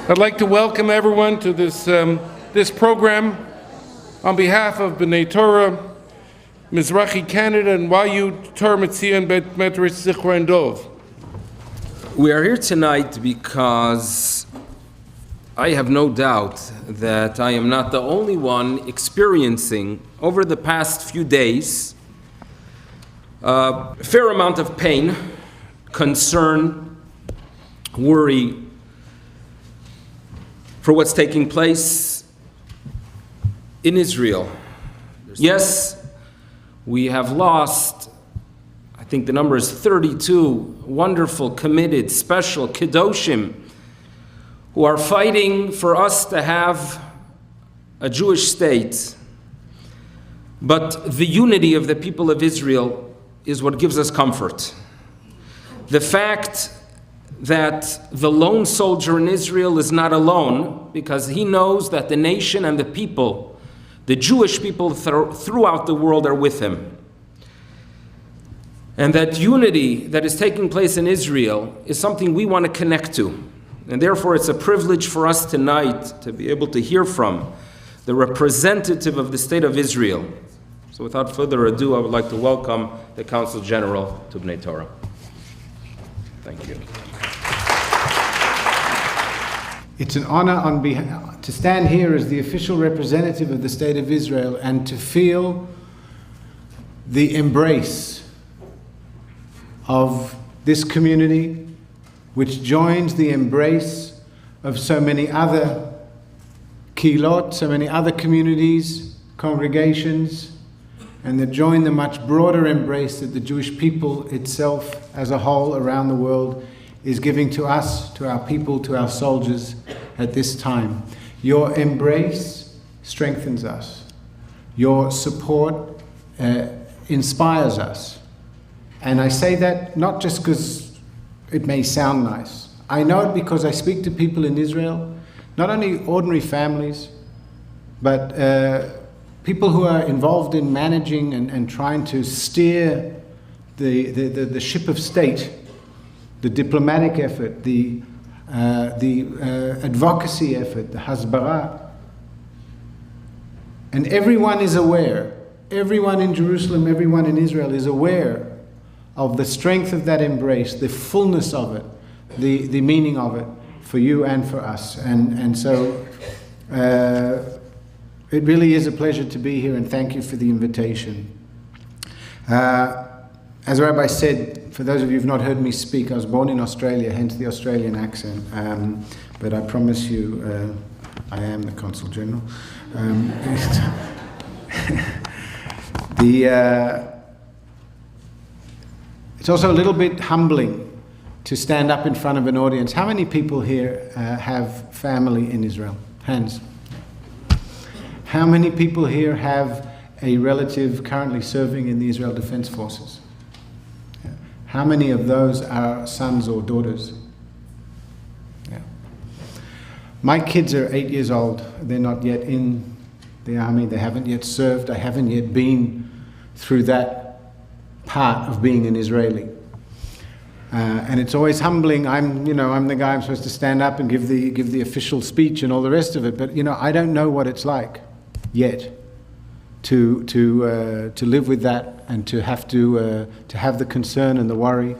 I'd like to welcome everyone to this program on behalf of Bnai Torah, Mizrahi Canada, and YU Torah Metzion Bet Medrash Zichron Dov. We are here tonight because I have no doubt that I am not the only one experiencing, over the past few days, a fair amount of pain, concern, worry for what's taking place in Israel. Yes, we have lost, I think the number is 32 wonderful, committed, special Kedoshim who are fighting for us to have a Jewish state. But the unity of the people of Israel is what gives us comfort. The fact that the lone soldier in Israel is not alone, because he knows that the nation and the people, the Jewish people throughout the world, are with him. And that unity that is taking place in Israel is something we want to connect to. And therefore it's a privilege for us tonight to be able to hear from the representative of the state of Israel. So without further ado, I would like to welcome the Consul General to Bnai Torah. Thank you. It's an honor to stand here as the official representative of the State of Israel and to feel the embrace of this community, which joins the embrace of so many other kihilot, so many other communities, congregations, and that join the much broader embrace that the Jewish people itself as a whole around the world is giving to us, to our people, to our soldiers at this time. Your embrace strengthens us. Your support inspires us. And I say that not just because it may sound nice. I know it because I speak to people in Israel, not only ordinary families, but people who are involved in managing and trying to steer the ship of state, the diplomatic effort, the advocacy effort, the hasbara. And everyone is aware, everyone in Jerusalem, everyone in Israel is aware of the strength of that embrace, the fullness of it, the meaning of it for you and for us. And so it really is a pleasure to be here, and thank you for the invitation. As the Rabbi said, for those of you who've not heard me speak, I was born in Australia, hence the Australian accent. But I promise you, I am the Consul General. It's also a little bit humbling to stand up in front of an audience. How many people here have family in Israel? Hands. How many people here have a relative currently serving in the Israel Defense Forces? How many of those are sons or daughters? Yeah. My kids are 8 years old. They're not yet in the army. They haven't yet served. I haven't yet been through that part of being an Israeli. And it's always humbling. I'm the guy. I'm supposed to stand up and give the official speech and all the rest of it. But I don't know what it's like yet to live with that, and to have the concern and the worry,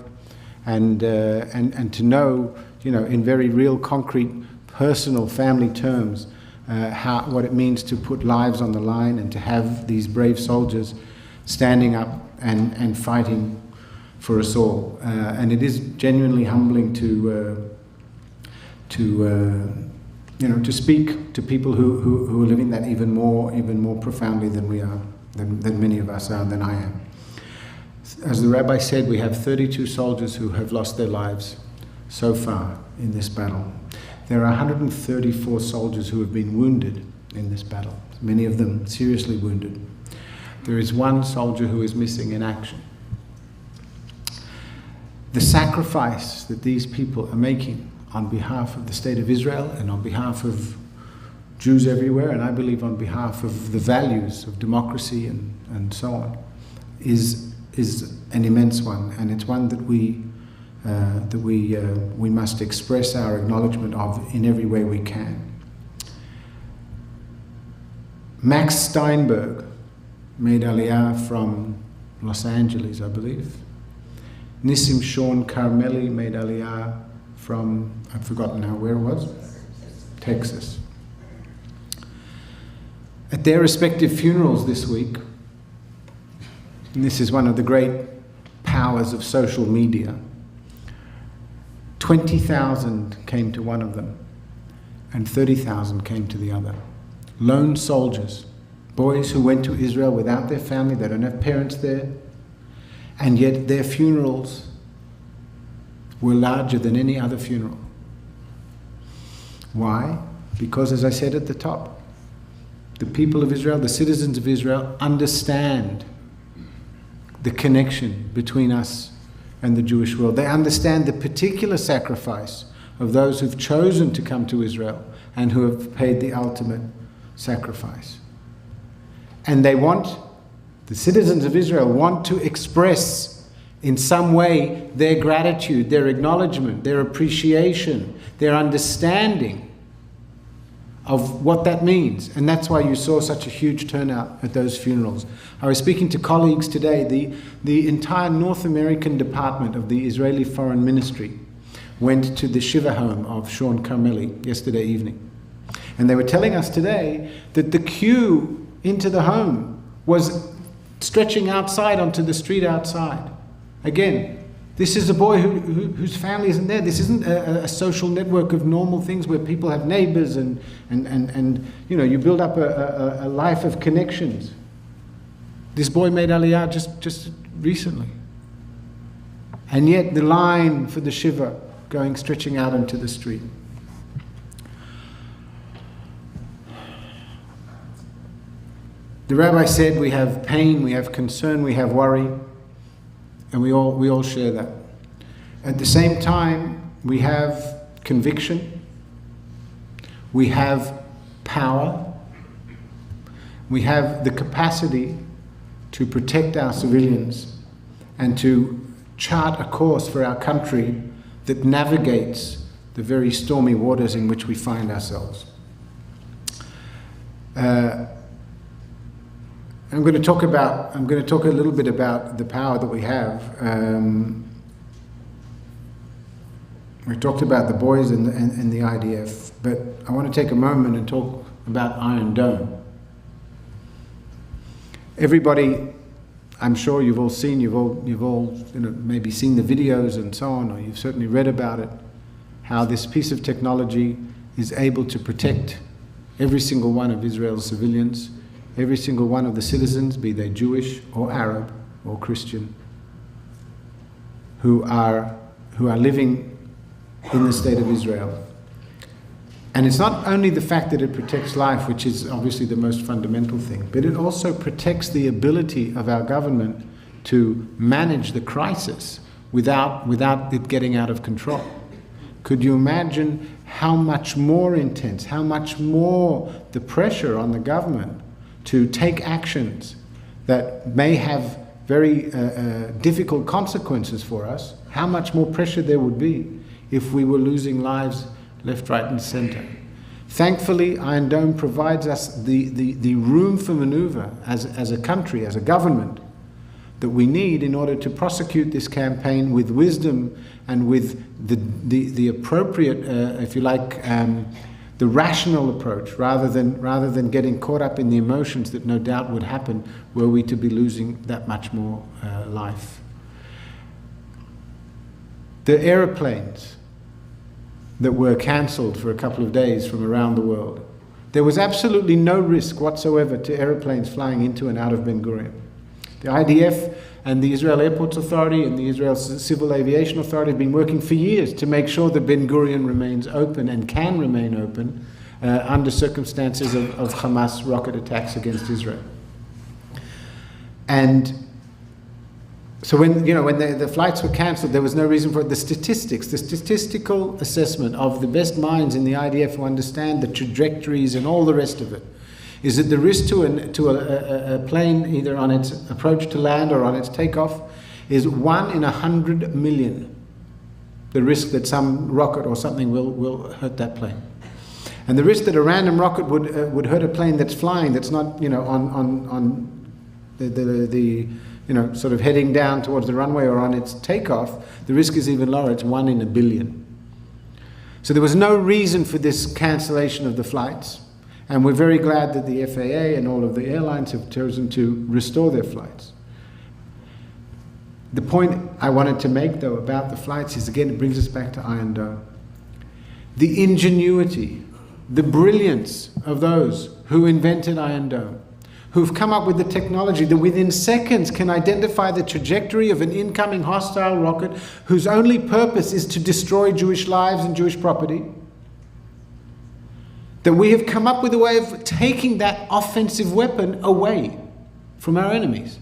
and to know, in very real, concrete, personal, family terms, what it means to put lives on the line and to have these brave soldiers standing up and fighting for us all. And it is genuinely humbling to speak to people who are living that even more profoundly than we are, than many of us are, than I am. As the Rabbi said, we have 32 soldiers who have lost their lives so far in this battle. There are 134 soldiers who have been wounded in this battle, many of them seriously wounded. There is one soldier who is missing in action. The sacrifice that these people are making on behalf of the State of Israel and on behalf of Jews everywhere, and I believe on behalf of the values of democracy and so on, is an immense one, and it's one that we that we must express our acknowledgement of in every way we can. Max Steinberg made Aliyah from Los Angeles, I believe. Nissim Shawn Carmeli made Aliyah from, I've forgotten now where it was, Texas. At their respective funerals this week, and this is one of the great powers of social media, 20,000 came to one of them and 30,000 came to the other. Lone soldiers, boys who went to Israel without their family, they don't have parents there, and yet their funerals were larger than any other funeral. Why? Because, as I said at the top, the people of Israel, the citizens of Israel, understand the connection between us and the Jewish world. They understand the particular sacrifice of those who've chosen to come to Israel and who have paid the ultimate sacrifice. And they want, the citizens of Israel want to express in some way their gratitude, their acknowledgement, their appreciation, their understanding of what that means. And that's why you saw such a huge turnout at those funerals. I was speaking to colleagues today. The entire North American department of the Israeli Foreign Ministry went to the Shiva home of Shawn Carmeli yesterday evening. And they were telling us today that the queue into the home was stretching outside onto the street outside. Again, this is a boy whose family isn't there. This isn't a social network of normal things where people have neighbors and you know, you build up a life of connections. This boy made Aliyah just recently. And yet the line for the Shiva stretching out into the street. The rabbi said we have pain, we have concern, we have worry, and we all share that. At the same time, we have conviction, we have power, we have the capacity to protect our civilians and to chart a course for our country that navigates the very stormy waters in which we find ourselves. I'm going to talk a little bit about the power that we have. We talked about the boys and the IDF, but I want to take a moment and talk about Iron Dome. Everybody, I'm sure you've all maybe seen the videos and so on, or you've certainly read about it, how this piece of technology is able to protect every single one of Israel's civilians, every single one of the citizens, be they Jewish or Arab or Christian, who are living in the state of Israel. And it's not only the fact that it protects life, which is obviously the most fundamental thing, but it also protects the ability of our government to manage the crisis without it getting out of control. Could you imagine how much more intense, how much more the pressure on the government to take actions that may have very difficult consequences for us, how much more pressure there would be if we were losing lives left, right, and center. Thankfully, Iron Dome provides us the room for maneuver as a country, as a government, that we need in order to prosecute this campaign with wisdom and with the appropriate, if you like, the rational approach, rather than getting caught up in the emotions that no doubt would happen were we to be losing that much more life. The aeroplanes that were cancelled for a couple of days from around the world, there was absolutely no risk whatsoever to aeroplanes flying into and out of Ben Gurion. The IDF and the Israel Airports Authority and the Israel Civil Aviation Authority have been working for years to make sure that Ben Gurion remains open and can remain open under circumstances of Hamas rocket attacks against Israel. And so when the flights were cancelled, there was no reason for it. The statistical assessment of the best minds in the IDF who understand the trajectories and all the rest of it, is that the risk to a plane, either on its approach to land or on its takeoff, is 1 in 100 million. the risk that some rocket or something will hurt that plane. And the risk that a random rocket would hurt a plane that's flying, that's not, on the sort of heading down towards the runway or on its takeoff, the risk is even lower. It's 1 in a billion. So there was no reason for this cancellation of the flights. And we're very glad that the FAA and all of the airlines have chosen to restore their flights. The point I wanted to make, though, about the flights is, again, it brings us back to Iron Dome. The ingenuity, the brilliance of those who invented Iron Dome, who've come up with the technology that within seconds can identify the trajectory of an incoming hostile rocket whose only purpose is to destroy Jewish lives and Jewish property. That we have come up with a way of taking that offensive weapon away from our enemies.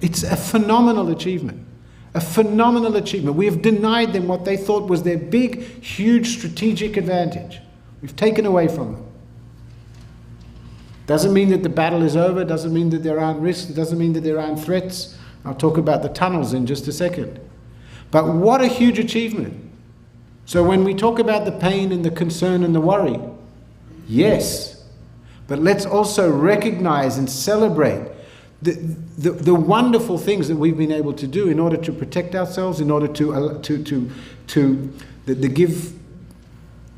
It's a phenomenal achievement. A phenomenal achievement. We have denied them what they thought was their big, huge strategic advantage. We've taken away from them. Doesn't mean that the battle is over, doesn't mean that there aren't risks, doesn't mean that there aren't threats. I'll talk about the tunnels in just a second. But what a huge achievement. So when we talk about the pain and the concern and the worry, yes, but let's also recognize and celebrate the wonderful things that we've been able to do in order to protect ourselves, in order to give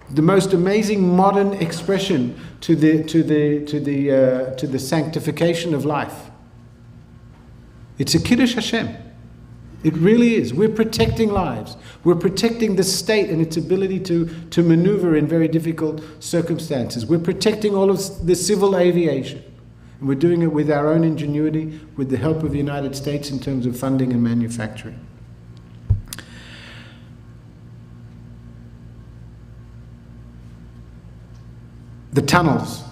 the most amazing modern expression to the sanctification of life. It's a Kiddush Hashem. It really is. We're protecting lives. We're protecting the state and its ability to maneuver in very difficult circumstances. We're protecting all of the civil aviation. And we're doing it with our own ingenuity, with the help of the United States in terms of funding and manufacturing. The tunnels.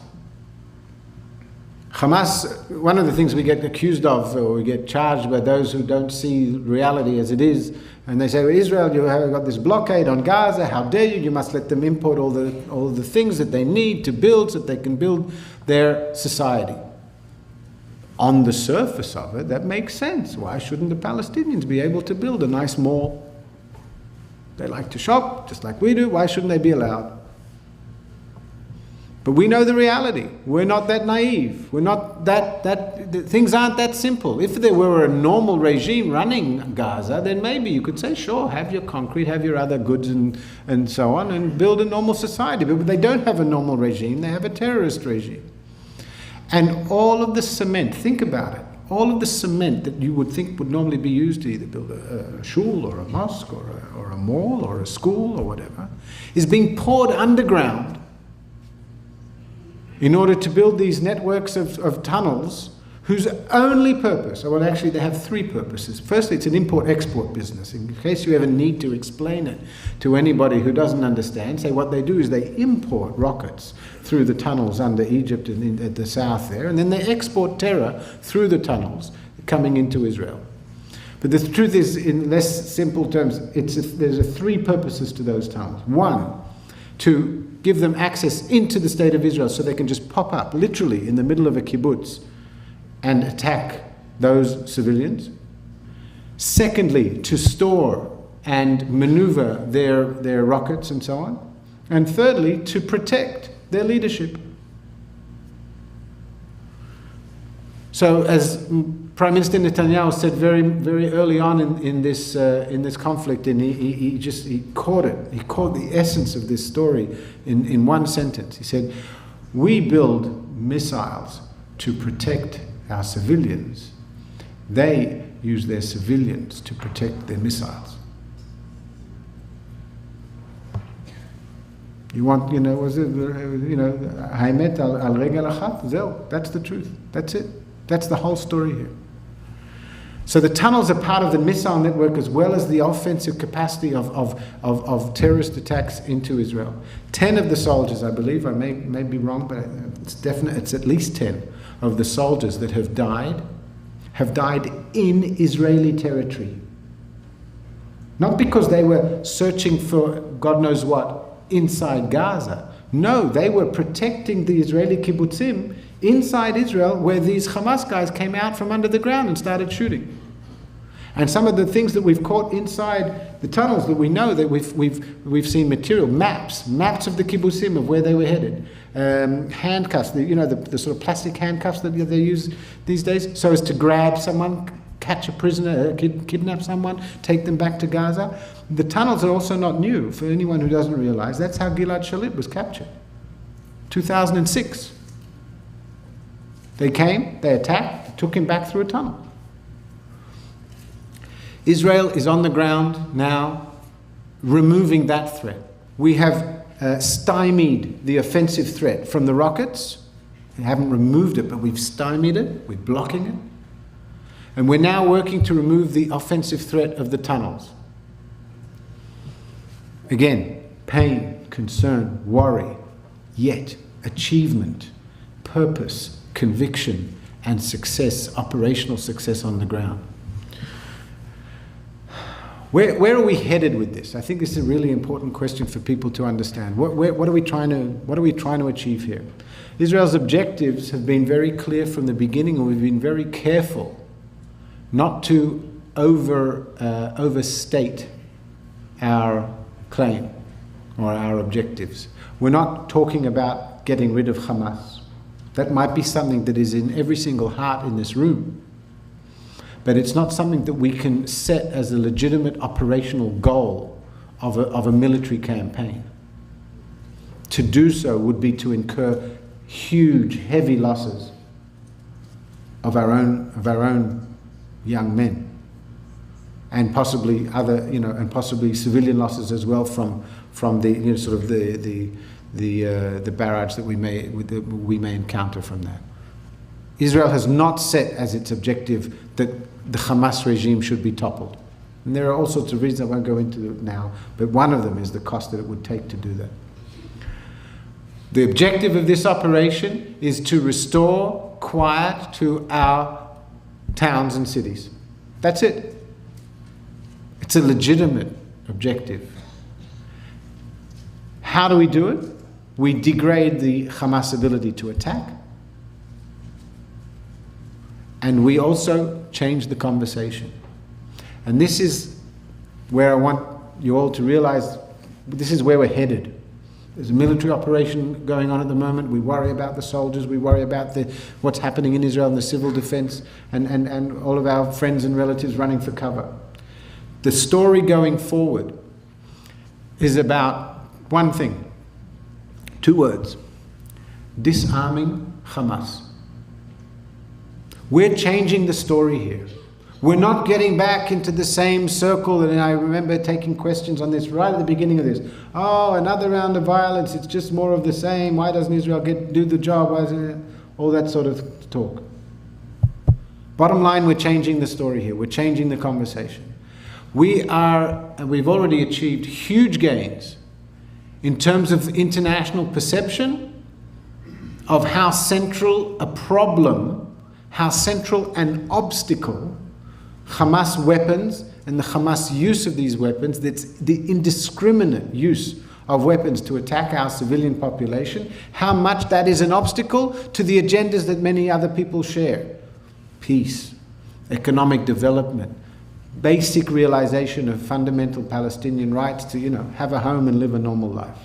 Hamas, one of the things we get accused of, or we get charged by those who don't see reality as it is, and they say, well, Israel, you have got this blockade on Gaza, how dare you, you must let them import all the things that they need to build so that they can build their society. On the surface of it, that makes sense. Why shouldn't the Palestinians be able to build a nice mall? They like to shop, just like we do, why shouldn't they be allowed? But we know the reality. We're not that naive. We're not things aren't that simple. If there were a normal regime running Gaza, then maybe you could say, sure, have your concrete, have your other goods and so on, and build a normal society. But they don't have a normal regime, they have a terrorist regime. And all of the cement, think about it, all of the cement that you would think would normally be used to either build a shul or a mosque or a mall or a school or whatever, is being poured underground in order to build these networks of tunnels whose only purpose, well actually they have three purposes. Firstly, it's an import-export business. In case you ever need to explain it to anybody who doesn't understand, say what they do is they import rockets through the tunnels under Egypt and at the south there, and then they export terror through the tunnels coming into Israel. But the truth is, in less simple terms, there's three purposes to those tunnels. One, to give them access into the state of Israel so they can just pop up literally in the middle of a kibbutz and attack those civilians. Secondly, to store and maneuver their rockets and so on. And thirdly, to protect their leadership. So as Prime Minister Netanyahu said very, very early on in this conflict, and he caught it. He caught the essence of this story in one sentence. He said, "We build missiles to protect our civilians. They use their civilians to protect their missiles." You want, was it, Haimet al regel achat? Zeo. That's the truth. That's it. That's the whole story here. So the tunnels are part of the missile network as well as the offensive capacity of terrorist attacks into Israel. 10 of the soldiers, I believe, I may be wrong, but it's at least 10 of the soldiers that have died in Israeli territory. Not because they were searching for God knows what inside Gaza. No, they were protecting the Israeli kibbutzim inside Israel, where these Hamas guys came out from under the ground and started shooting. And some of the things that we've caught inside the tunnels that we know that we've seen material, maps of the kibbutzim of where they were headed, handcuffs, the sort of plastic handcuffs that they use these days, so as to grab someone, catch a prisoner, kidnap someone, take them back to Gaza. The tunnels are also not new for anyone who doesn't realize. That's how Gilad Shalit was captured, 2006. They came, they attacked, took him back through a tunnel. Israel is on the ground now, removing that threat. We have stymied the offensive threat from the rockets. We haven't removed it, but we've stymied it. We're blocking it. And we're now working to remove the offensive threat of the tunnels. Again, pain, concern, worry, yet achievement, purpose, conviction, and success, operational success on the ground. Where are we headed with this? I think this is a really important question for people to understand. What are we trying to achieve here? Israel's objectives have been very clear from the beginning, and we've been very careful not to overstate our claim or our objectives. We're not talking about getting rid of Hamas. That might be something that is in every single heart in this room. But it's not something that we can set as a legitimate operational goal of a military campaign. To do so would be to incur huge, heavy losses of our own young men, and possibly and possibly civilian losses as well from the sort of the barrage that we may encounter from that. Israel has not set as its objective that the Hamas regime should be toppled. And there are all sorts of reasons I won't go into it now, but one of them is the cost that it would take to do that. The objective of this operation is to restore quiet to our towns and cities. That's it. It's a legitimate objective. How do we do it? We degrade the Hamas ability to attack. And we also change the conversation. And this is where I want you all to realize this is where we're headed. There's a military operation going on at the moment. We worry about the soldiers. We worry about what's happening in Israel and the civil defense and all of our friends and relatives running for cover. The story going forward is about one thing. 2 words. Disarming Hamas. We're changing the story here. We're not getting back into the same circle, and I remember taking questions on this right at the beginning of this. Oh, another round of violence, it's just more of the same. Why doesn't Israel do the job? Why isn't it? All that sort of talk. Bottom line, we're changing the story here. We're changing the conversation. We've already achieved huge gains in terms of international perception of how central a problem, how central an obstacle Hamas weapons and the Hamas use of these weapons, that's the indiscriminate use of weapons to attack our civilian population, how much that is an obstacle to the agendas that many other people share. Peace, economic development, basic realization of fundamental Palestinian rights to, have a home and live a normal life.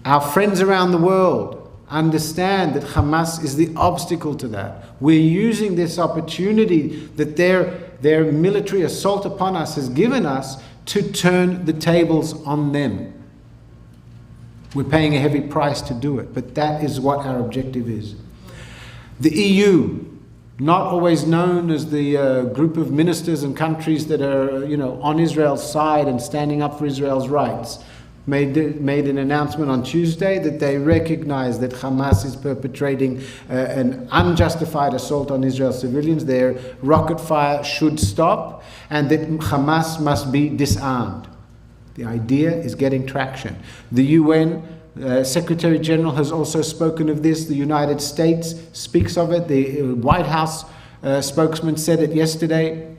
Our friends around the world understand that Hamas is the obstacle to that. We're using this opportunity that their military assault upon us has given us to turn the tables on them. We're paying a heavy price to do it, but that is what our objective is. The EU, not always known as the group of ministers and countries that are, on Israel's side and standing up for Israel's rights, made an announcement on Tuesday that they recognize that Hamas is perpetrating an unjustified assault on Israel's civilians. Their rocket fire should stop, and that Hamas must be disarmed. The idea is getting traction. The UN Secretary General has also spoken of this. The United States speaks of it. The White House spokesman said it yesterday.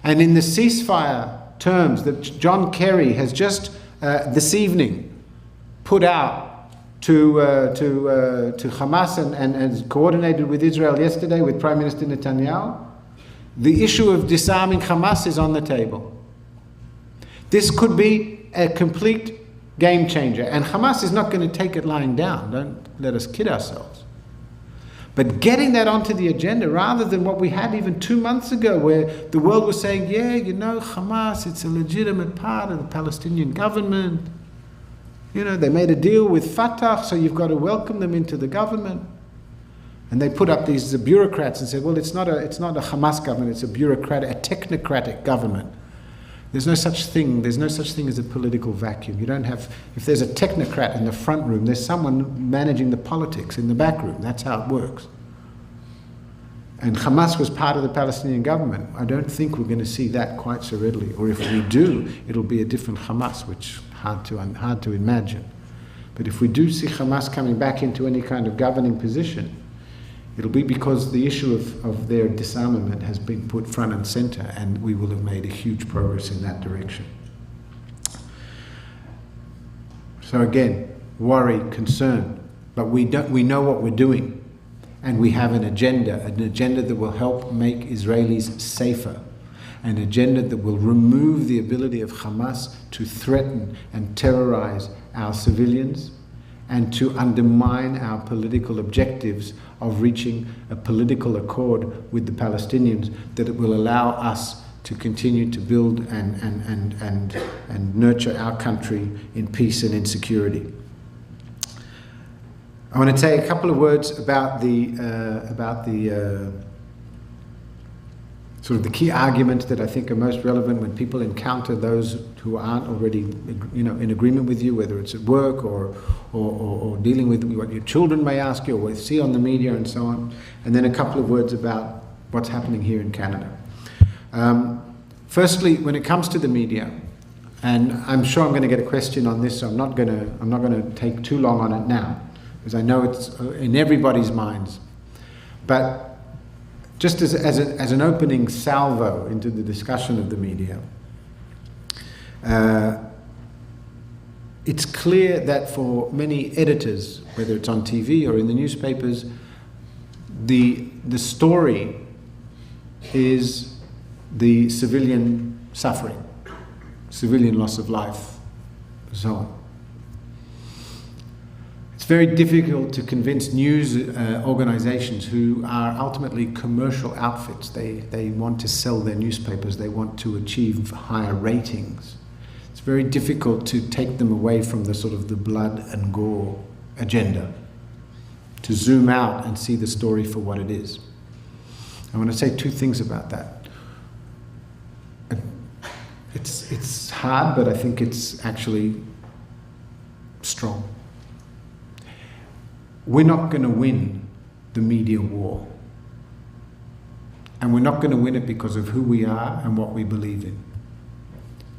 And in the ceasefire terms that John Kerry has just this evening put out to Hamas and coordinated with Israel yesterday with Prime Minister Netanyahu, The issue of disarming Hamas is on the table. This could be a complete game changer, and Hamas is not going to take it lying down. Don't let us kid ourselves. But getting that onto the agenda, rather than what we had even 2 months ago, where the world was saying, yeah, you know, Hamas, it's a legitimate part of the Palestinian government. You know, they made a deal with Fatah, so you've got to welcome them into the government. And they put up these bureaucrats and said, well, it's not a Hamas government, it's a technocratic government. There's no such thing as a political vacuum. You don't have, if there's a technocrat in the front room, there's someone managing the politics in the back room. That's how it works. And Hamas was part of the Palestinian government. I don't think we're going to see that quite so readily. Or if we do, it'll be a different Hamas, which hard to imagine. But if we do see Hamas coming back into any kind of governing position, it'll be because the issue of their disarmament has been put front and center, and we will have made a huge progress in that direction. So again, worry, concern, but we know what we're doing, and we have an agenda that will help make Israelis safer, an agenda that will remove the ability of Hamas to threaten and terrorize our civilians, and to undermine our political objectives of reaching a political accord with the Palestinians that it will allow us to continue to build and nurture our country in peace and in security. I want to say a couple of words about the sort of the key arguments that I think are most relevant when people encounter those who aren't already, in agreement with you, whether it's at work or dealing with what your children may ask you or what you see on the media and so on. And then a couple of words about what's happening here in Canada. Firstly, when it comes to the media, and I'm sure I'm going to get a question on this, so I'm not going to take too long on it now, because I know it's in everybody's minds. But just as an opening salvo into the discussion of the media, it's clear that for many editors, whether it's on TV or in the newspapers, the story is the civilian suffering, civilian loss of life, and so on. It's very difficult to convince news organizations who are ultimately commercial outfits. They want to sell their newspapers. They want to achieve higher ratings. It's very difficult to take them away from the sort of the blood and gore agenda, to zoom out and see the story for what it is. I want to say two things about that. It's hard, but I think it's actually strong. We're not going to win the media war. And we're not going to win it because of who we are and what we believe in.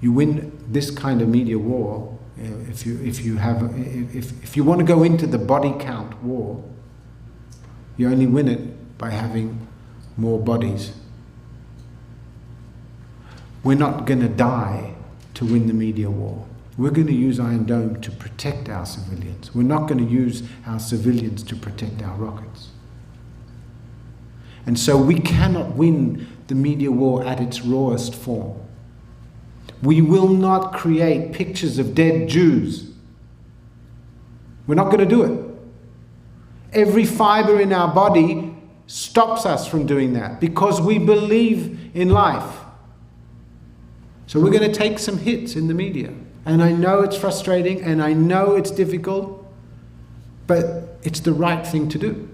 You win this kind of media war if you want to go into the body count war. You only win it by having more bodies. We're not going to die to win the media war. We're going to use Iron Dome to protect our civilians. We're not going to use our civilians to protect our rockets. And so we cannot win the media war at its rawest form. We will not create pictures of dead Jews. We're not going to do it. Every fiber in our body stops us from doing that because we believe in life. So we're going to take some hits in the media. And I know it's frustrating and I know it's difficult, but it's the right thing to do.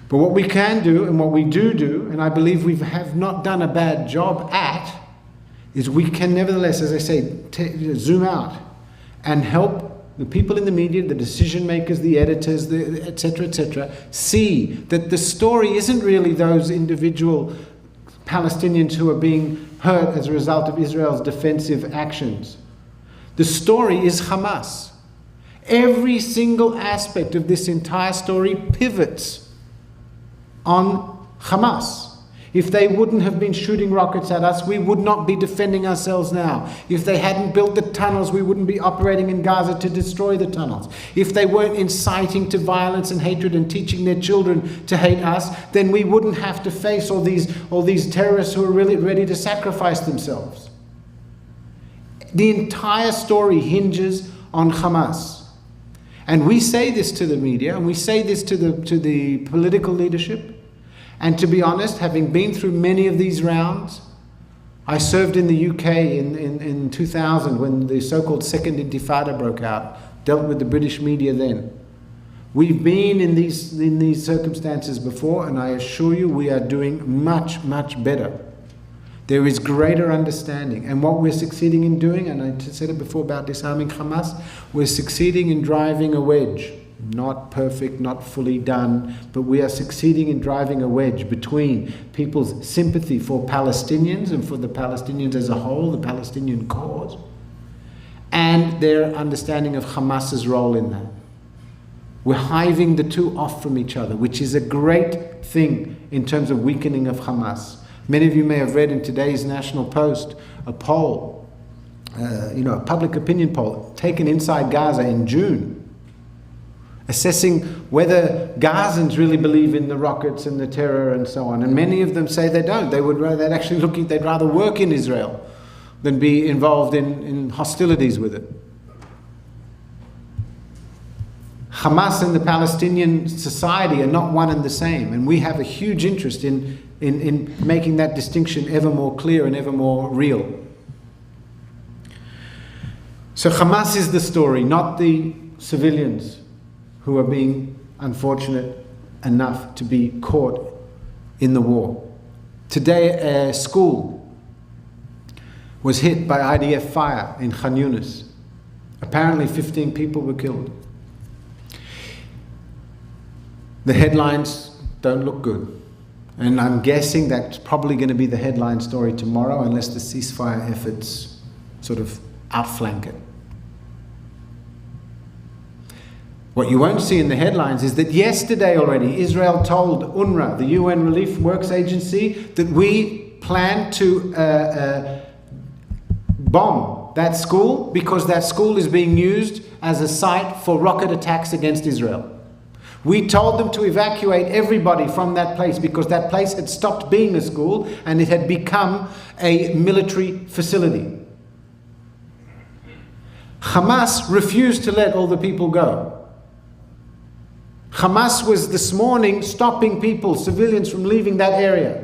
But what we can do and what we do, and I believe we have not done a bad job at, is we can nevertheless, as I say, zoom out and help the people in the media, the decision makers, the editors, etc., see that the story isn't really those individual Palestinians who are being hurt as a result of Israel's defensive actions. The story is Hamas. Every single aspect of this entire story pivots on Hamas. If they wouldn't have been shooting rockets at us, we would not be defending ourselves now. If they hadn't built the tunnels, we wouldn't be operating in Gaza to destroy the tunnels. If they weren't inciting to violence and hatred and teaching their children to hate us, then we wouldn't have to face all these terrorists who are really ready to sacrifice themselves. The entire story hinges on Hamas. And we say this to the media, and we say this to the political leadership. And to be honest, having been through many of these rounds, I served in the UK in 2000 when the so-called Second Intifada broke out, dealt with the British media then. We've been in these circumstances before, and I assure you we are doing much, much better. There is greater understanding. And what we're succeeding in doing, and I said it before about disarming Hamas, we're succeeding in driving a wedge. Not perfect, not fully done, but we are succeeding in driving a wedge between people's sympathy for Palestinians and for the Palestinians as a whole, the Palestinian cause, and their understanding of Hamas's role in that. We're hiving the two off from each other, which is a great thing in terms of weakening of Hamas. Many of you may have read in today's National Post a poll, a public opinion poll taken inside Gaza in June, assessing whether Gazans really believe in the rockets and the terror and so on. And many of them say they don't. They'd rather work in Israel than be involved in hostilities with it. Hamas and the Palestinian society are not one and the same, and we have a huge interest in making that distinction ever more clear and ever more real. So Hamas is the story, not the civilians who are being unfortunate enough to be caught in the war. Today, a school was hit by IDF fire in Khan Yunis. Apparently 15 people were killed. The headlines don't look good. And I'm guessing that's probably going to be the headline story tomorrow unless the ceasefire efforts sort of outflank it. What you won't see in the headlines is that yesterday already Israel told UNRWA, the UN Relief Works Agency, that we plan to bomb that school because that school is being used as a site for rocket attacks against Israel. We told them to evacuate everybody from that place because that place had stopped being a school and it had become a military facility. Hamas refused to let all the people go. Hamas was this morning stopping people, civilians, from leaving that area.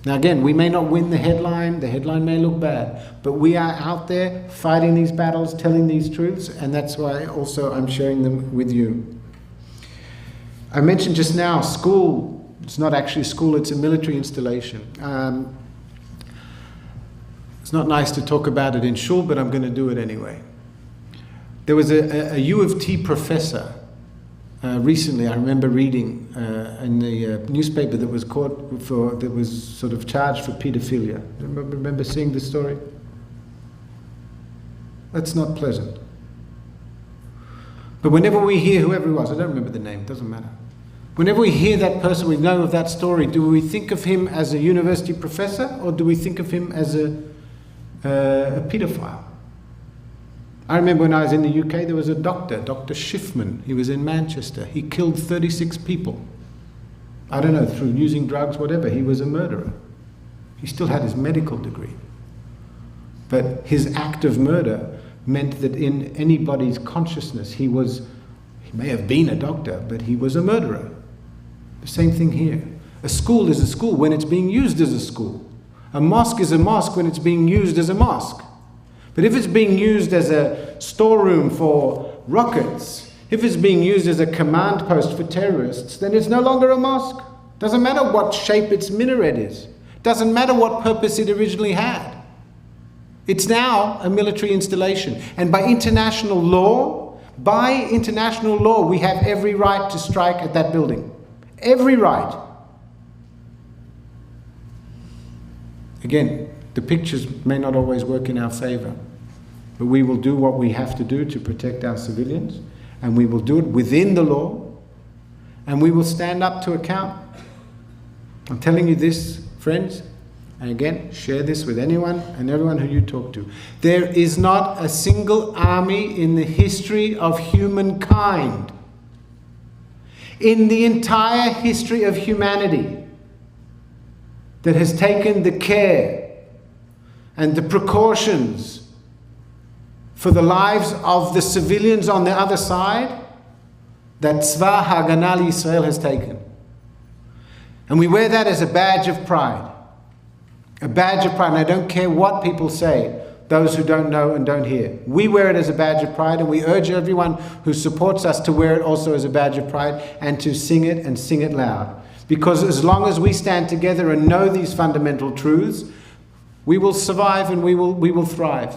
Now again, we may not win the headline may look bad, but we are out there fighting these battles, telling these truths, and that's why also I'm sharing them with you. I mentioned just now, school, it's not actually a school, it's a military installation. It's not nice to talk about it in shul, but I'm going to do it anyway. There was a U of T professor recently, I remember reading in the newspaper that was that was sort of charged for pedophilia. Remember seeing this story? That's not pleasant. But whenever we hear whoever he was, I don't remember the name, doesn't matter. Whenever we hear that person, we know of that story, do we think of him as a university professor or do we think of him as a pedophile? I remember when I was in the UK, there was a doctor, Dr. Schiffman. He was in Manchester. He killed 36 people. I don't know, through using drugs, whatever. He was a murderer. He still had his medical degree. But his act of murder meant that in anybody's consciousness, he may have been a doctor, but he was a murderer. The same thing here. A school is a school when it's being used as a school. A mosque is a mosque when it's being used as a mosque. But if it's being used as a storeroom for rockets, if it's being used as a command post for terrorists, then it's no longer a mosque. Doesn't matter what shape its minaret is. Doesn't matter what purpose it originally had. It's now a military installation. And by international law, we have every right to strike at that building. Every right. Again, the pictures may not always work in our favor, but we will do what we have to do to protect our civilians, and we will do it within the law, and we will stand up to account I'm telling you this, friends, and again, share this with anyone and everyone who you talk to. There is not a single army in the history of humankind, in the entire history of humanity, that has taken the care and the precautions for the lives of the civilians on the other side that Tzva Haganah Yisrael has taken. And we wear that as a badge of pride. A badge of pride. And I don't care what people say, those who don't know and don't hear. We wear it as a badge of pride, and we urge everyone who supports us to wear it also as a badge of pride and to sing it and sing it loud. Because as long as we stand together and know these fundamental truths, we will survive and we will thrive.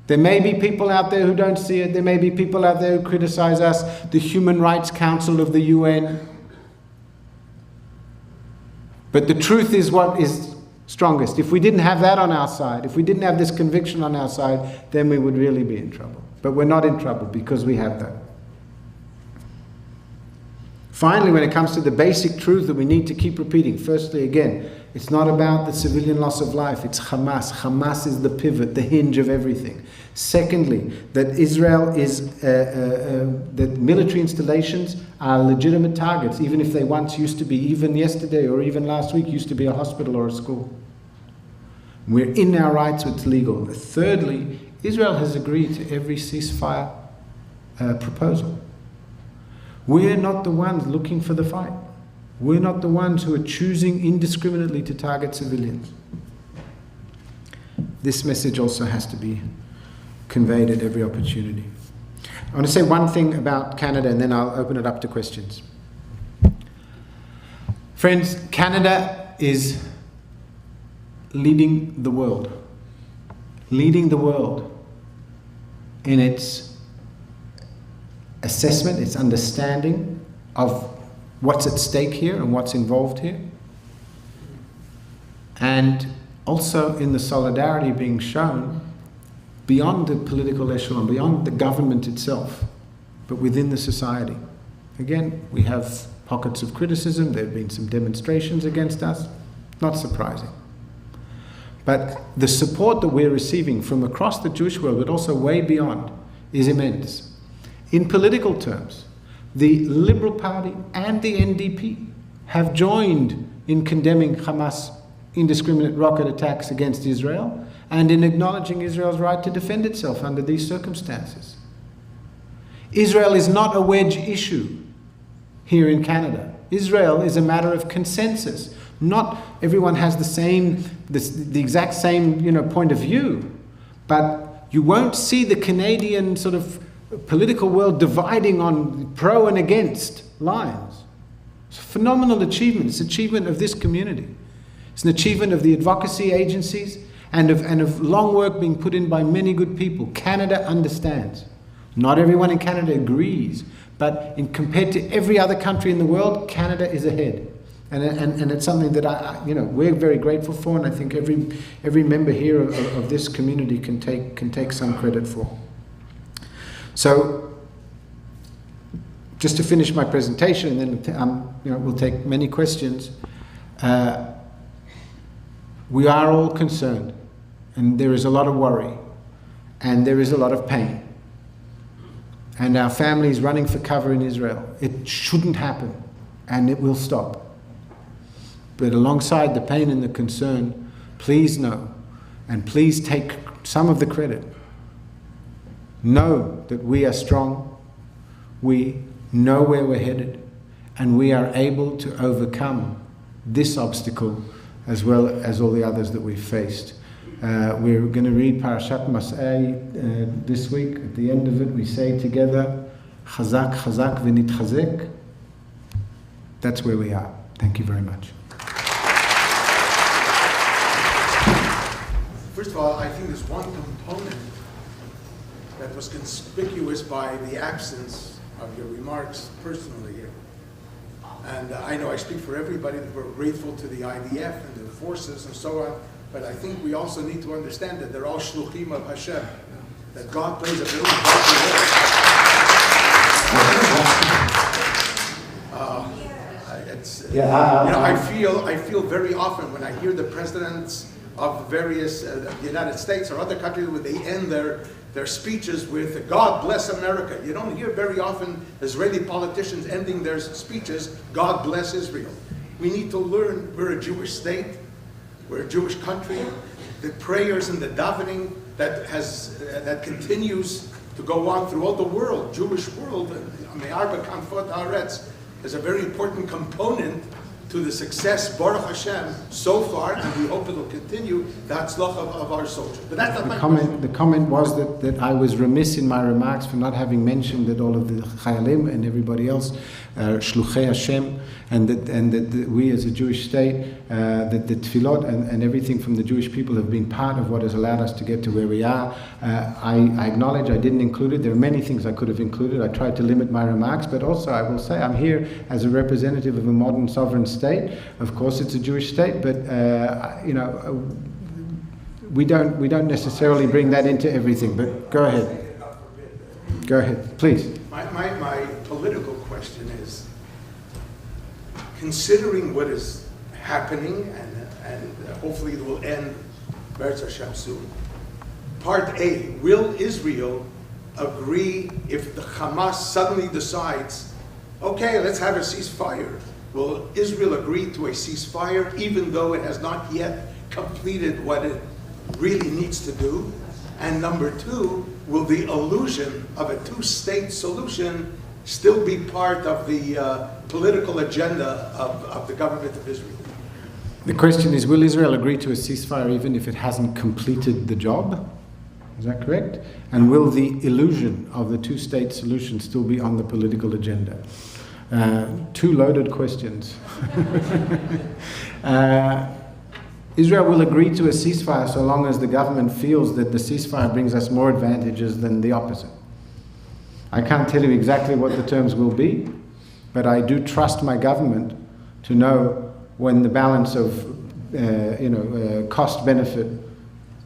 There may be people out there who don't see it. There may be people out there who criticize us. The Human Rights Council of the UN. But the truth is what is strongest. If we didn't have that on our side, if we didn't have this conviction on our side, then we would really be in trouble. But we're not in trouble because we have that. Finally, when it comes to the basic truth that we need to keep repeating, firstly, again, it's not about the civilian loss of life, it's Hamas. Hamas is the pivot, the hinge of everything. Secondly, that Israel is, that military installations are legitimate targets, even if they once used to be, even yesterday or even last week, used to be a hospital or a school. We're in our rights, it's legal. Thirdly, Israel has agreed to every ceasefire proposal. We're not the ones looking for the fight. We're not the ones who are choosing indiscriminately to target civilians. This message also has to be conveyed at every opportunity. I want to say one thing about Canada, and then I'll open it up to questions. Friends, Canada is leading the world. Leading the world in its assessment, its understanding of what's at stake here and what's involved here. And also in the solidarity being shown beyond the political echelon, beyond the government itself, but within the society. Again, we have pockets of criticism. There have been some demonstrations against us. Not surprising. But the support that we're receiving from across the Jewish world, but also way beyond, is immense. In political terms, the Liberal Party and the NDP have joined in condemning Hamas' indiscriminate rocket attacks against Israel and in acknowledging Israel's right to defend itself under these circumstances. Israel is not a wedge issue here in Canada. Israel is a matter of consensus. Not everyone has the exact same, point of view, but you won't see the Canadian sort of political world dividing on pro and against lines. It's a phenomenal achievement. It's an achievement of this community. It's an achievement of the advocacy agencies and of long work being put in by many good people. Canada understands. Not everyone in Canada agrees, but compared to every other country in the world, Canada is ahead. And it's something that we're very grateful for, and I think every member here of this community can take some credit for. So, just to finish my presentation, and then we'll take many questions. We are all concerned, and there is a lot of worry, and there is a lot of pain. And our families running for cover in Israel. It shouldn't happen, and it will stop. But alongside the pain and the concern, please know, and please take some of the credit. Know that we are strong, we know where we're headed, and we are able to overcome this obstacle as well as all the others that we've faced. We're going to read Parashat Mas'ei this week. At the end of it, we say together, Chazak, Chazak, v'nitchazek. That's where we are. Thank you very much. First of all, I think there's one component that was conspicuous by the absence of your remarks personally here. And I know I speak for everybody that we're grateful to the IDF and the forces and so on, but I think we also need to understand that they're all shluchim of Hashem, that God plays a very important role. It's, Yeah, I feel very often when I hear the presidents of various the United States or other countries when they end their speeches with "God bless America." You don't hear very often Israeli politicians ending their speeches, "God bless Israel." We need to learn we're a Jewish state, we're a Jewish country. The prayers and the davening that continues to go on throughout the world, Jewish world, Me'arba Kanfot Haaretz, is a very important component to the success, Baruch Hashem, so far, and we hope it'll continue, the hatzlacha of our soldiers. But that's not my question. The comment was that I was remiss in my remarks for not having mentioned that all of the Chayalim and everybody else are Shluchei Hashem, and that we as a Jewish state, that the tefillot and everything from the Jewish people have been part of what has allowed us to get to where we are. I acknowledge I didn't include it. There are many things I could have included. I tried to limit my remarks, but also I will say I'm here as a representative of a modern sovereign state. Of course, it's a Jewish state, but we don't necessarily bring that into everything. But go ahead. Go ahead, please. My political question is, considering what is happening, and hopefully it will end Be'ez Hashem soon. Part A, will Israel agree if the Hamas suddenly decides, okay, let's have a ceasefire? Will Israel agree to a ceasefire even though it has not yet completed what it really needs to do? And number two, will the illusion of a two-state solution still be part of the political agenda of the government of Israel? The question is, will Israel agree to a ceasefire even if it hasn't completed the job? Is that correct? And will the illusion of the two-state solution still be on the political agenda? Two loaded questions. Israel will agree to a ceasefire so long as the government feels that the ceasefire brings us more advantages than the opposite. I can't tell you exactly what the terms will be, but I do trust my government to know when the balance of cost-benefit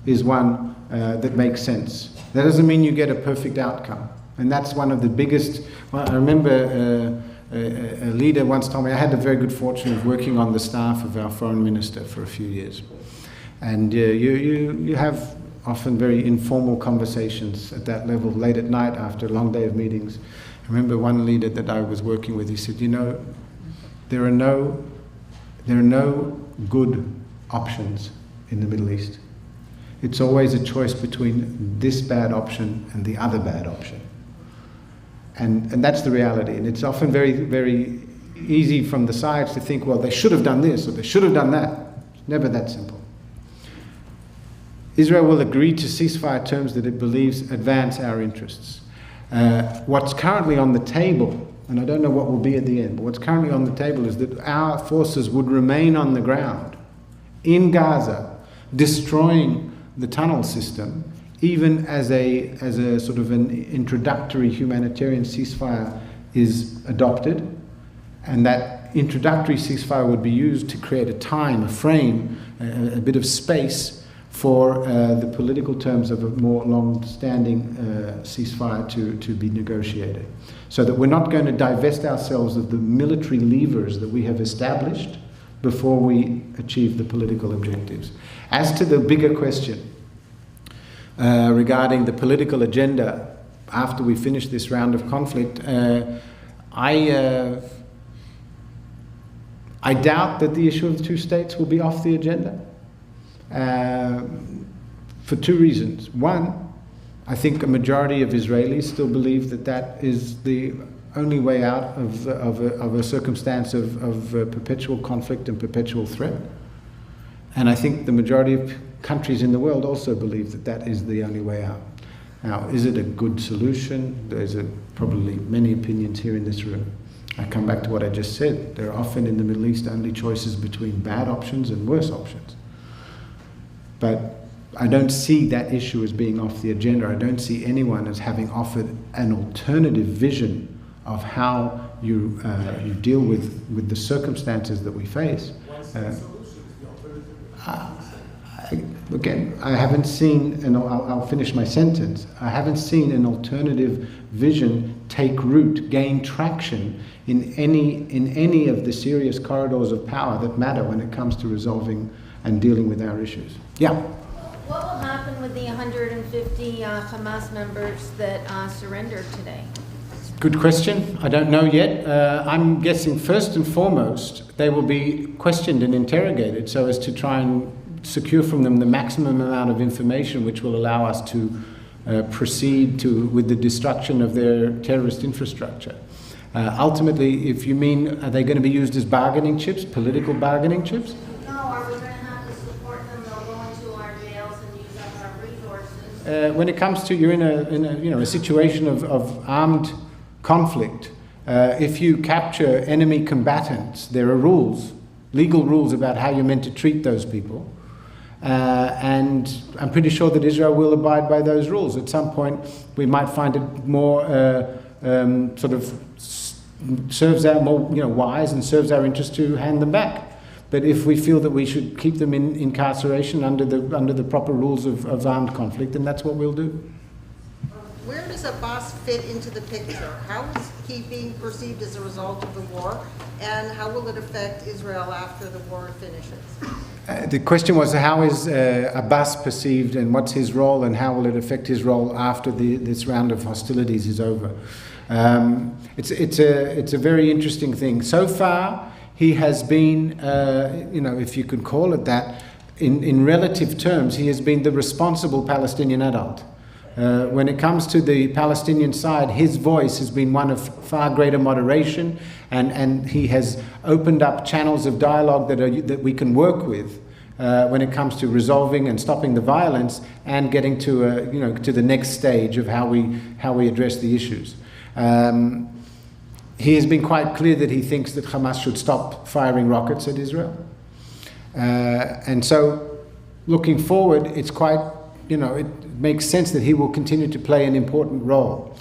is one that makes sense. That doesn't mean you get a perfect outcome. And that's one of the biggest... Well, I remember a leader once told me, I had the very good fortune of working on the staff of our foreign minister for a few years. And you have often very informal conversations at that level, late at night after a long day of meetings. I remember one leader that I was working with, he said, there are no good options in the Middle East. It's always a choice between this bad option and the other bad option. And that's the reality. And it's often very, very easy from the sides to think, well, they should have done this or they should have done that. It's never that simple. Israel will agree to ceasefire terms that it believes advance our interests. What's currently on the table, and I don't know what will be at the end, but what's currently on the table is that our forces would remain on the ground in Gaza, destroying the tunnel system, even as a sort of an introductory humanitarian ceasefire is adopted, and that introductory ceasefire would be used to create a time, a frame, a bit of space for the political terms of a more long-standing ceasefire to be negotiated. So that we're not going to divest ourselves of the military levers that we have established before we achieve the political objectives. As to the bigger question, regarding the political agenda after we finish this round of conflict, I doubt that the issue of the two states will be off the agenda for two reasons. One, I think a majority of Israelis still believe that that is the only way out of a circumstance of perpetual conflict and perpetual threat. And I think the majority of countries in the world also believe that that is the only way out. Now, is it a good solution? There's probably many opinions here in this room. I come back to what I just said. There are often in the Middle East only choices between bad options and worse options. But I don't see that issue as being off the agenda. I don't see anyone as having offered an alternative vision of how you deal with the circumstances that we face. Again, I haven't seen, and I'll finish my sentence, I haven't seen an alternative vision take root, gain traction in any of the serious corridors of power that matter when it comes to resolving and dealing with our issues. Yeah? What will happen with the 150 Hamas members that surrendered today? Good question. I don't know yet. I'm guessing first and foremost they will be questioned and interrogated so as to try and secure from them the maximum amount of information which will allow us to proceed with the destruction of their terrorist infrastructure. Ultimately, if you mean, are they going to be used as bargaining chips, political bargaining chips? No, are we going to have to support them? They'll go into our jails and use up our resources. When it comes to, you're in a situation of armed conflict. If you capture enemy combatants, there are rules, legal rules about how you're meant to treat those people. And I'm pretty sure that Israel will abide by those rules. At some point, we might find it more sort of serves our more wise and serves our interest to hand them back. But if we feel that we should keep them in incarceration under the proper rules of armed conflict, then that's what we'll do. Where does Abbas fit into the picture? How is he being perceived as a result of the war, and how will it affect Israel after the war finishes? The question was, how is Abbas perceived, and what's his role, and how will it affect his role after this round of hostilities is over? It's a very interesting thing. So far, he has been, if you could call it that, in relative terms, he has been the responsible Palestinian adult. When it comes to the Palestinian side, his voice has been one of far greater moderation, and he has opened up channels of dialogue that we can work with when it comes to resolving and stopping the violence and getting to to the next stage of how we address the issues. He has been quite clear that he thinks that Hamas should stop firing rockets at Israel, and so looking forward, it's quite. It makes sense that he will continue to play an important role.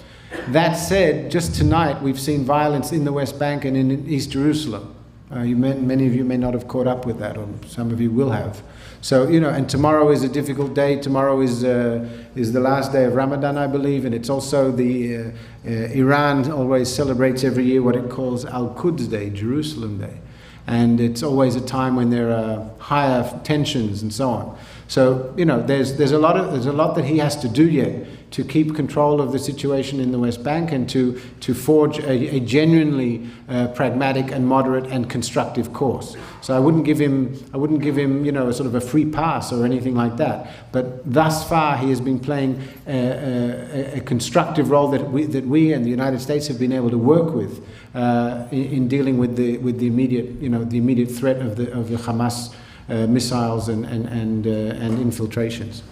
That said, just tonight we've seen violence in the West Bank and in East Jerusalem. Many of you may not have caught up with that, or some of you will have. So, and tomorrow is a difficult day. Tomorrow is the last day of Ramadan, I believe, and it's also the Iran always celebrates every year what it calls Al-Quds Day, Jerusalem Day. And it's always a time when there are higher tensions and so on. So there's a lot that he has to do yet to keep control of the situation in the West Bank and to forge a genuinely pragmatic and moderate and constructive course. So I wouldn't give him a sort of a free pass or anything like that. But thus far he has been playing a constructive role that we and the United States have been able to work with in dealing with the immediate threat of the Hamas missiles and infiltrations.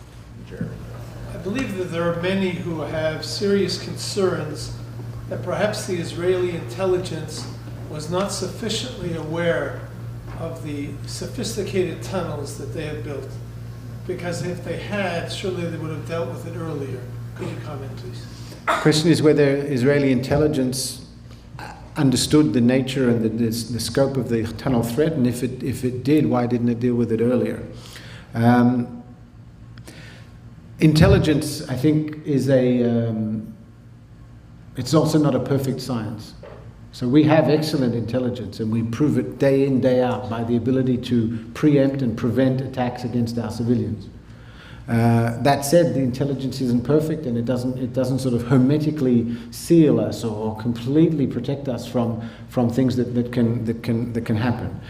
I believe that there are many who have serious concerns that perhaps the Israeli intelligence was not sufficiently aware of the sophisticated tunnels that they have built. Because if they had, surely they would have dealt with it earlier. Could you comment, please? The question is whether Israeli intelligence understood the nature and the scope of the tunnel threat, and if it did, why didn't it deal with it earlier? Intelligence, I think, is it's also not a perfect science. So we have excellent intelligence, and we prove it day in, day out by the ability to preempt and prevent attacks against our civilians. That said, the intelligence isn't perfect, and it doesn't sort of hermetically seal us or completely protect us from things that can happen.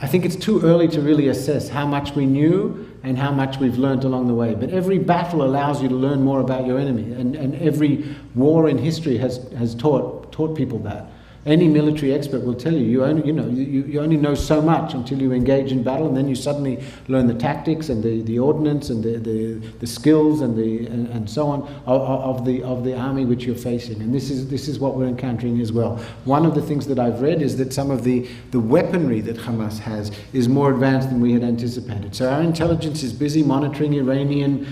I think it's too early to really assess how much we knew and how much we've learned along the way. But every battle allows you to learn more about your enemy, and every war in history has taught people that. Any military expert will tell you, you only know so much until you engage in battle, and then you suddenly learn the tactics and the ordnance and the skills and so on of the army which you're facing. And this is what we're encountering as well. One of the things that I've read is that some of the weaponry that Hamas has is more advanced than we had anticipated. So our intelligence is busy monitoring Iranian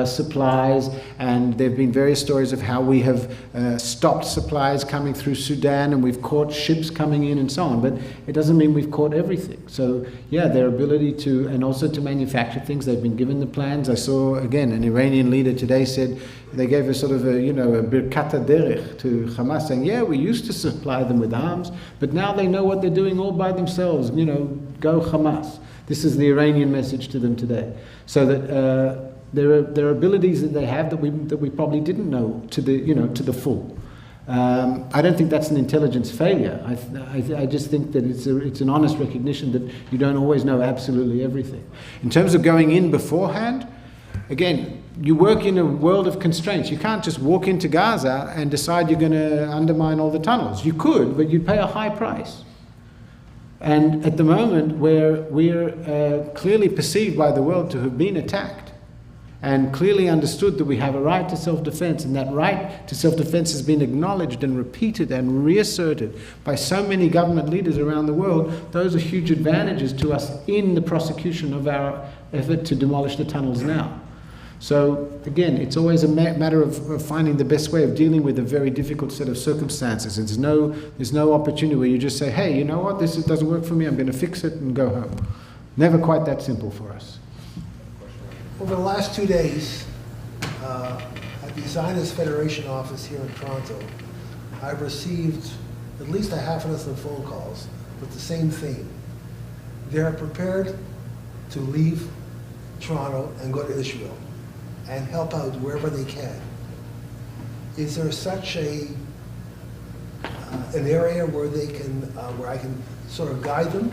supplies, and there have been various stories of how we have stopped supplies coming through Sudan, and and we've caught ships coming in and so on, but it doesn't mean we've caught everything. So yeah, their ability to, and also to manufacture things, they've been given the plans. I saw, again, an Iranian leader today said, they gave a sort of a, a birkat derech to Hamas, saying, yeah, we used to supply them with arms, but now they know what they're doing all by themselves, go Hamas. This is the Iranian message to them today. So that there are abilities that they have that we probably didn't know to the full. I don't think that's an intelligence failure. I just think that it's an honest recognition that you don't always know absolutely everything. In terms of going in beforehand, again, you work in a world of constraints. You can't just walk into Gaza and decide you're going to undermine all the tunnels. You could, but you'd pay a high price. And at the moment where we're clearly perceived by the world to have been attacked, and clearly understood that we have a right to self-defense, and that right to self-defense has been acknowledged and repeated and reasserted by so many government leaders around the world, those are huge advantages to us in the prosecution of our effort to demolish the tunnels now. So again, it's always a matter of finding the best way of dealing with a very difficult set of circumstances. And there's no opportunity where you just say, hey, you know what, this doesn't work for me, I'm going to fix it and go home. Never quite that simple for us. Over the last 2 days, at the Zionist Federation office here in Toronto, I've received at least a half a dozen phone calls with the same theme. They're prepared to leave Toronto and go to Israel and help out wherever they can. Is there such an area where they can, where I can sort of guide them?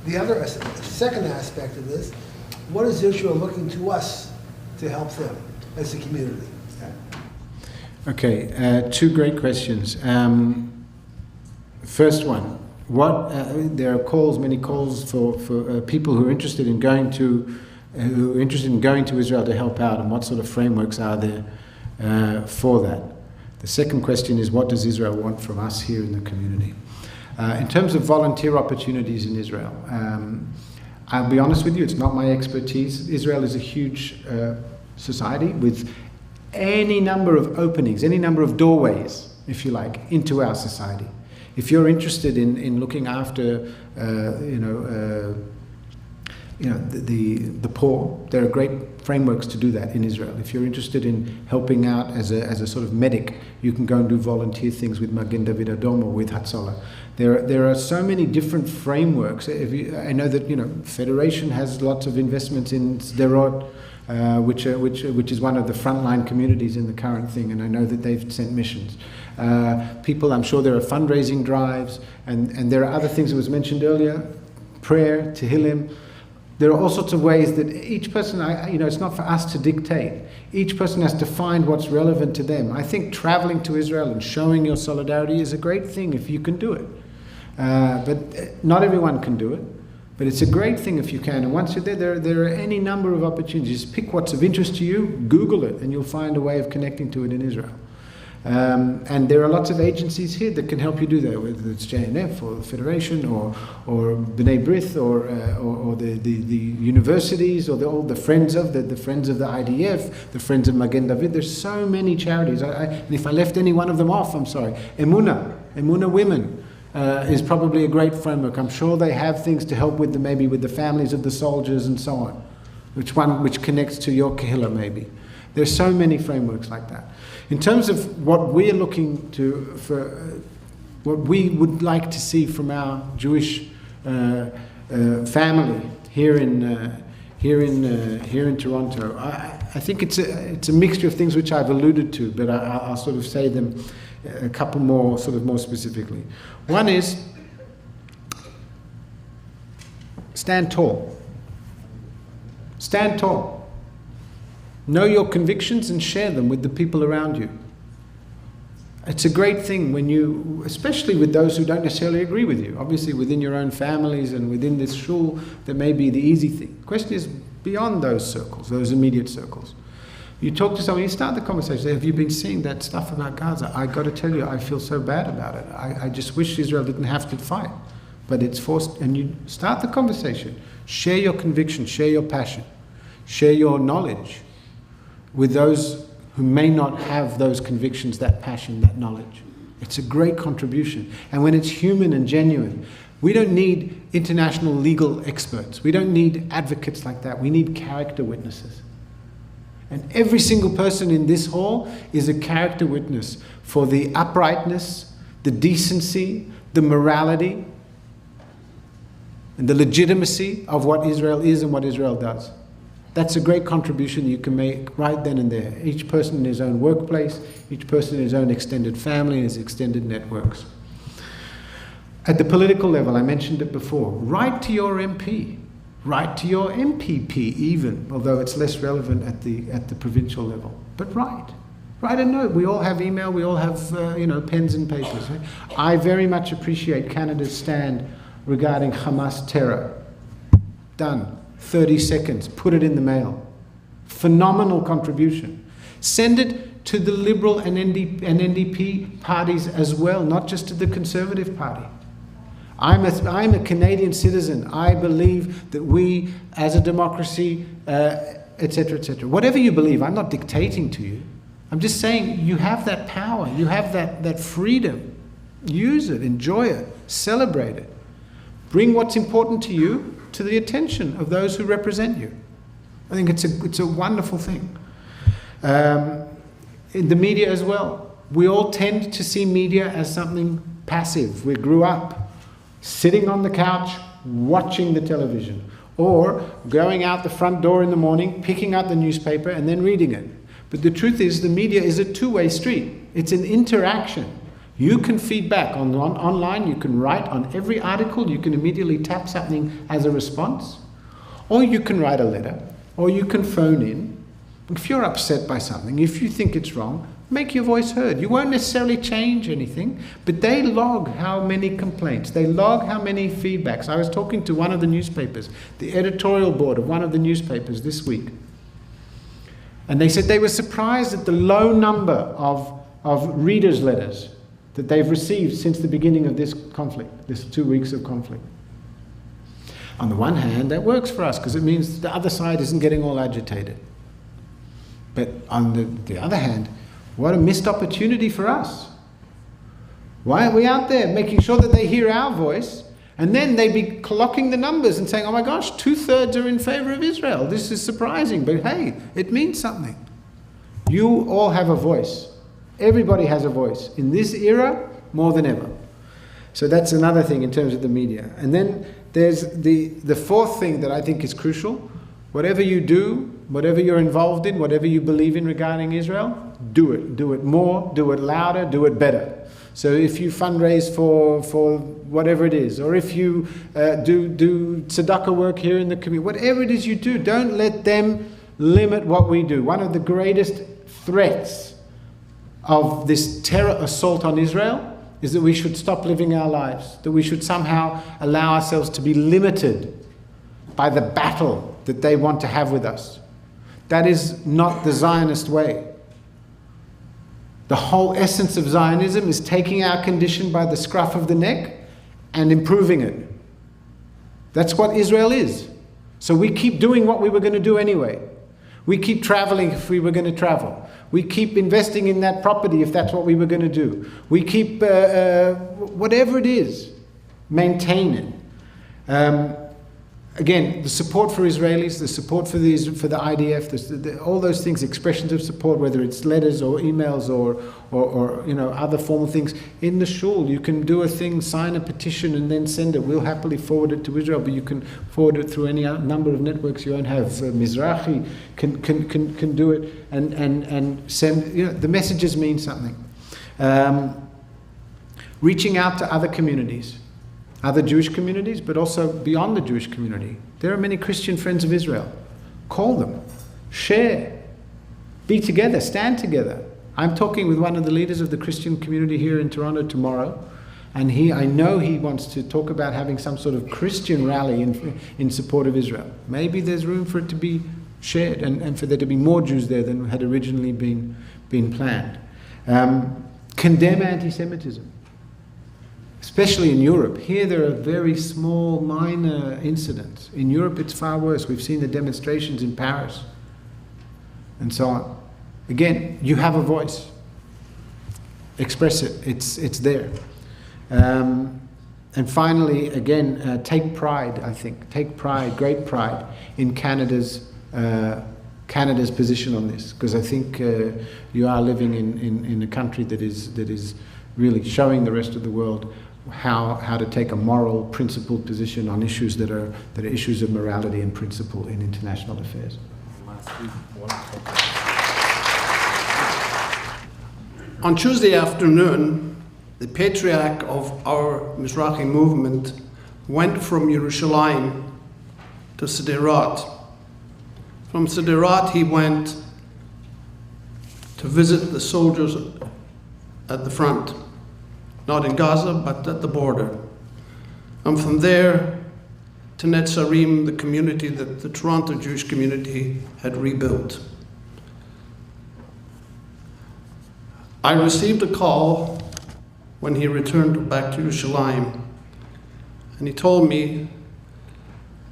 The other second aspect of this, what is Israel looking to us to help them as a community? Okay, two great questions. First one, there are many calls for people who are interested in going to Israel to help out, and what sort of frameworks are there for that? The second question is, what does Israel want from us here in the community? In terms of volunteer opportunities in Israel, I'll be honest with you, it's not my expertise. Israel is a huge society with any number of openings, any number of doorways, if you like, into our society. If you're interested in looking after, the poor, there are great frameworks to do that in Israel. If you're interested in helping out as a sort of medic, you can go and do volunteer things with Magen David Adom or with Hatzalah. There are so many different frameworks. I know that Federation has lots of investments in Sderot, which is one of the frontline communities in the current thing, and I know that they've sent missions. People, I'm sure there are fundraising drives, and there are other things that was mentioned earlier, prayer, Tehillim. There are all sorts of ways that each person, it's not for us to dictate. Each person has to find what's relevant to them. I think traveling to Israel and showing your solidarity is a great thing if you can do it. But not everyone can do it. But it's a great thing if you can. And once you're there are any number of opportunities. Pick what's of interest to you, Google it, and you'll find a way of connecting to it in Israel. And there are lots of agencies here that can help you do that, whether it's JNF or the Federation or Bnei B'rith or the universities or all the friends of the friends of the IDF, the friends of Magen David. There's so many charities. And if I left any one of them off, I'm sorry. Emunah Women is probably a great framework. I'm sure they have things to help with maybe with the families of the soldiers and so on, which connects to your kehillah maybe. There's so many frameworks like that. In terms of what we're looking what we would like to see from our Jewish family here in Toronto, I think it's a mixture of things which I've alluded to, but I'll sort of say them a couple more specifically. One is stand tall. Stand tall. Know your convictions and share them with the people around you. It's a great thing when especially with those who don't necessarily agree with you. Obviously within your own families and within this shul, that may be the easy thing. The question is beyond those circles, those immediate circles. You talk to someone, you start the conversation, say, have you been seeing that stuff about Gaza? I got to tell you, I feel so bad about it. I just wish Israel didn't have to fight. But it's forced, and you start the conversation. Share your conviction, share your passion, share your knowledge with those who may not have those convictions, that passion, that knowledge. It's a great contribution. And when it's human and genuine, we don't need international legal experts. We don't need advocates like that. We need character witnesses. And every single person in this hall is a character witness for the uprightness, the decency, the morality, and the legitimacy of what Israel is and what Israel does. That's a great contribution you can make right then and there. Each person in his own workplace, each person in his own extended family and his extended networks. At the political level, I mentioned it before, write to your MP. Write to your MPP even, although it's less relevant at the provincial level. But write a note. We all have email. We all have pens and papers. Right? I very much appreciate Canada's stand regarding Hamas terror. Done. 30 seconds. Put it in the mail. Phenomenal contribution. Send it to the Liberal and NDP parties as well, not just to the Conservative Party. I'm a Canadian citizen. I believe that we, as a democracy, etc., etc. Whatever you believe, I'm not dictating to you. I'm just saying you have that power. You have that freedom. Use it. Enjoy it. Celebrate it. Bring what's important to you to the attention of those who represent you. I think it's a wonderful thing. In the media as well. We all tend to see media as something passive. We grew up sitting on the couch, watching the television, or going out the front door in the morning, picking up the newspaper and then reading it. But the truth is the media is a two-way street. It's an interaction. You can feed back online, you can write on every article, you can immediately tap something as a response, or you can write a letter, or you can phone in. If you're upset by something, if you think it's wrong, make your voice heard. You won't necessarily change anything, but they log how many complaints, they log how many feedbacks. I was talking to one of the newspapers, the editorial board of one of the newspapers this week, and they said they were surprised at the low number of readers' letters that they've received since the beginning of this conflict, this 2 weeks of conflict. On the one hand, that works for us because it means the other side isn't getting all agitated. But on the other hand, what a missed opportunity for us. Why aren't we out there making sure that they hear our voice, and then they'd be clocking the numbers and saying, oh my gosh, 2/3 are in favor of Israel. This is surprising, but hey, it means something. You all have a voice. Everybody has a voice. In this era, more than ever. So that's another thing in terms of the media. And then there's the fourth thing that I think is crucial. Whatever you do, whatever you're involved in, whatever you believe in regarding Israel, do it. Do it more, do it louder, do it better. So if you fundraise for whatever it is, or if you do tzedakah work here in the community, whatever it is you do, don't let them limit what we do. One of the greatest threats of this terror assault on Israel is that we should stop living our lives, that we should somehow allow ourselves to be limited by the battle that they want to have with us. That is not the Zionist way. The whole essence of Zionism is taking our condition by the scruff of the neck and improving it. That's what Israel is. So we keep doing what we were going to do anyway. We keep traveling if we were going to travel. We keep investing in that property if that's what we were going to do. We keep, whatever it is, maintain it. Again, the support for Israelis, the support for the IDF, all those things, expressions of support, whether it's letters or emails or other formal things. In the shul, you can do a thing, sign a petition, and then send it. We'll happily forward it to Israel, but you can forward it through any number of networks you own have. Mizrahi can do it and send. The messages mean something. Reaching out to other communities. Other Jewish communities, but also beyond the Jewish community. There are many Christian friends of Israel. Call them, share, be together, stand together. I'm talking with one of the leaders of the Christian community here in Toronto tomorrow, and I know he wants to talk about having some sort of Christian rally in support of Israel. Maybe there's room for it to be shared and for there to be more Jews there than had originally been planned. Condemn anti-Semitism. Especially in Europe. Here there are very small, minor incidents. In Europe it's far worse. We've seen the demonstrations in Paris and so on. Again, you have a voice. express it. It's there. And finally, again, take pride, I think. Take pride, great pride, in Canada's position on this, because I think you are living in a country that is really showing the rest of the world how to take a moral, principled position on issues that are issues of morality and principle in international affairs. On Tuesday afternoon, the patriarch of our Mizrahi movement went from Yerushalayim to Sderot. From Sderot, he went to visit the soldiers at the front, not in Gaza, but at the border. And from there to Netzarim, the community that the Toronto Jewish community had rebuilt. I received a call when he returned back to Yerushalayim, and he told me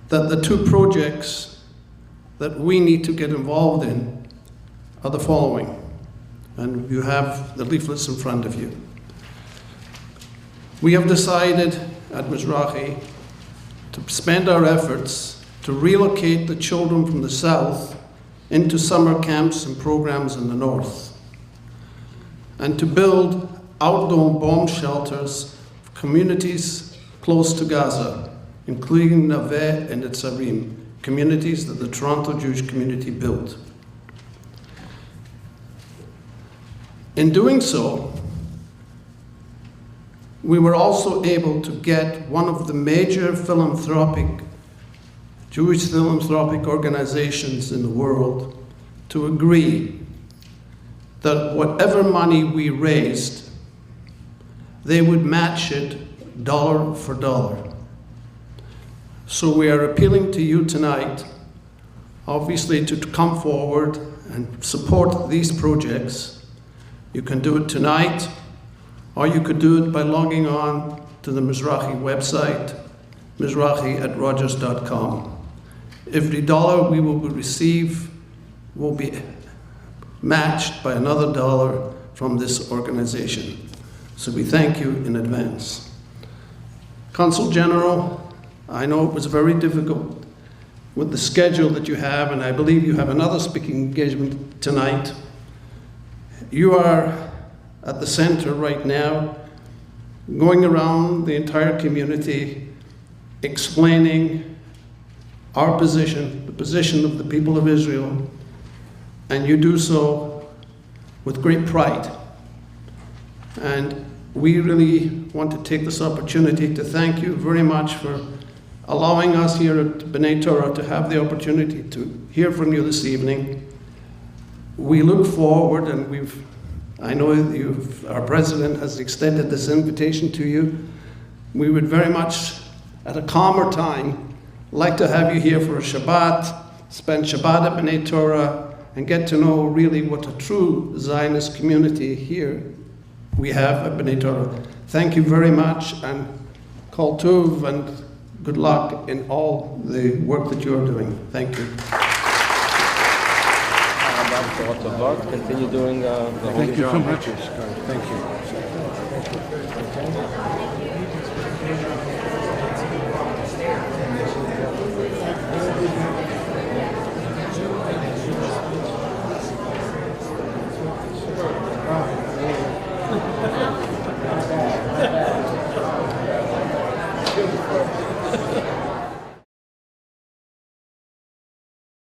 that the two projects that we need to get involved in are the following, and you have the leaflets in front of you. We have decided at Mizrahi to spend our efforts to relocate the children from the south into summer camps and programs in the north, and to build outdoor bomb shelters for communities close to Gaza, including Naveh and Netzarim, communities that the Toronto Jewish community built. In doing so, we were also able to get one of the major Jewish philanthropic organizations in the world to agree that whatever money we raised, they would match it dollar for dollar. So we are appealing to you tonight, obviously, to come forward and support these projects. You can do it tonight, or you could do it by logging on to the Mizrahi website, mizrahi@rogers.com. Every dollar we will receive will be matched by another dollar from this organization. So we thank you in advance. Consul General, I know it was very difficult with the schedule that you have, and I believe you have another speaking engagement tonight. You are at the center right now, going around the entire community, explaining our position, the position of the people of Israel, and you do so with great pride. And we really want to take this opportunity to thank you very much for allowing us here at Bnai Torah to have the opportunity to hear from you this evening. We look forward, and I know our president has extended this invitation to you. We would very much, at a calmer time, like to have you here for a Shabbat, spend Shabbat at Bnai Torah, and get to know really what a true Zionist community here we have at Bnai Torah. Thank you very much, and kol tov, and good luck in all the work that you are doing. Thank you. Continue doing the Thank you so much. Thank you.